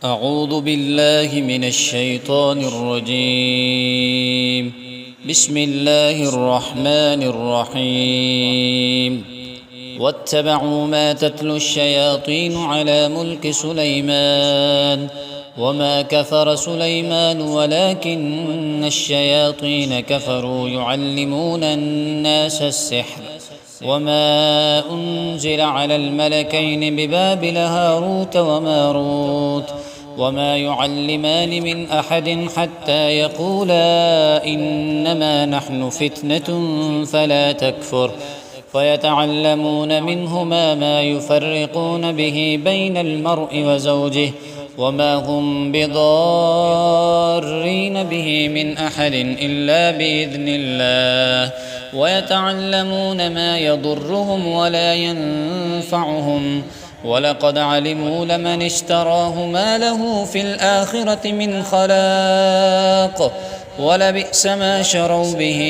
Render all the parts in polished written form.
أعوذ بالله من الشيطان الرجيم. بسم الله الرحمن الرحيم. واتبعوا ما تتلو الشياطين على ملك سليمان وما كفر سليمان ولكن الشياطين كفروا يعلمون الناس السحر وما أنزل على الملكين ببابل هاروت وماروت وما يعلمان من أحد حتى يقولا إنما نحن فتنة فلا تكفر فيتعلمون منهما ما يفرقون به بين المرء وزوجه وما هم بضارين به من أحد إلا بإذن الله ويتعلمون ما يضرهم ولا ينفعهم ولقد علموا لمن اشتراه ما له في الآخرة من خلاق ولبئس ما شروا به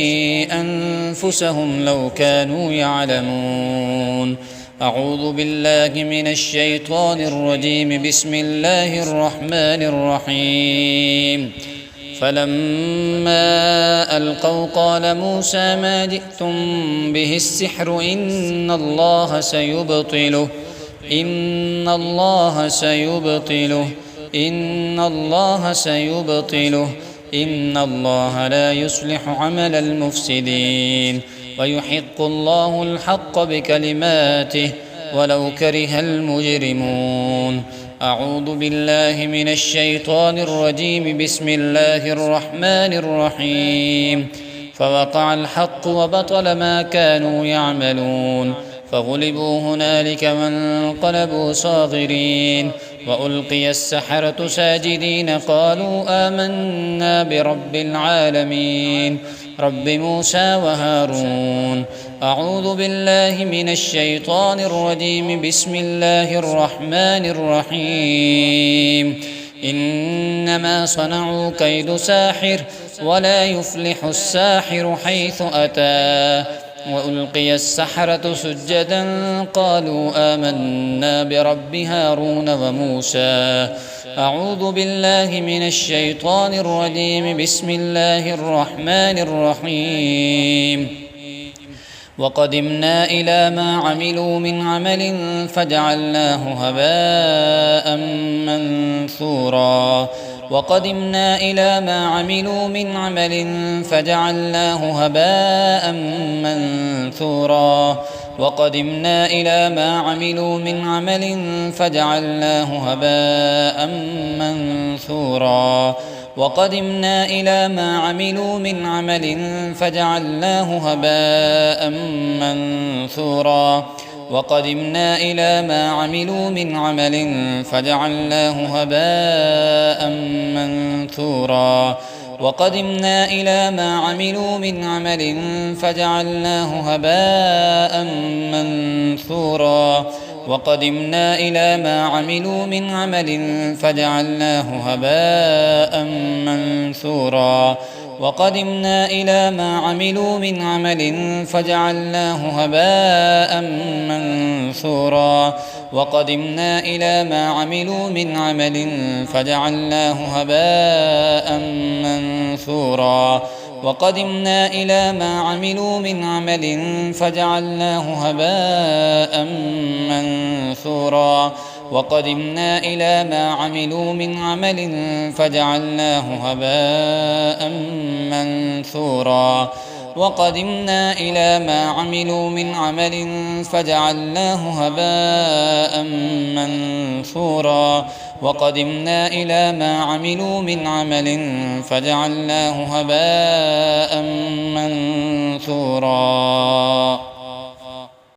أنفسهم لو كانوا يعلمون. أعوذ بالله من الشيطان الرجيم. بسم الله الرحمن الرحيم. فلما ألقوا قال موسى ما جئتم به السحر إن الله سيبطله إن الله لا يصلح عمل المفسدين ويحق الله الحق بكلماته ولو كره المجرمون. أعوذ بالله من الشيطان الرجيم. بسم الله الرحمن الرحيم. فوقع الحق وبطل ما كانوا يعملون فغلبوا هنالك وانقلبوا صاغرين وألقي السحرة ساجدين قالوا آمنا برب العالمين رب موسى وهارون. أعوذ بالله من الشيطان الرجيم. بسم الله الرحمن الرحيم. إنما صنعوا كيد ساحر ولا يفلح الساحر حيث أتى. وألقي السحرة سجدا قالوا آمنا برب هارون وموسى. أعوذ بالله من الشيطان الرجيم. بسم الله الرحمن الرحيم. وقدمنا إلى ما عملوا من عمل فجعلناه هباء منثورا وقدمنا إلى ما عملوا من عمل فجعلناه هباء منثورا وقدمنا إلى ما عملوا من عمل فجعلناه هباء منثورا وقدمنا إلى ما عملوا من عمل فجعلناه هباء منثورا وقدمنا إلى ما عملوا من عمل فجعلناه هباء منثورا وقدمنا إلى ما عملوا من عمل فجعلناه هباء منثورا وقدمنا إلى ما عملوا من عمل فجعلناه هباء منثورا وقدمنا إلى ما عملوا من عمل فجعلناه هباء منثورا وقدمنا إلى ما عملوا من عمل فجعلناه هباء منثورا وقدمنا إلى ما عملوا من عمل فجعلناه هباء منثورا وقدمنا إلى ما عملوا من عمل فجعلناه هباء منثورا وقدمنا إلى ما عملوا من عمل فجعلناه هباء منثورا وقدمنا إلى ما عملوا من عمل فجعلناه هباء منثورا.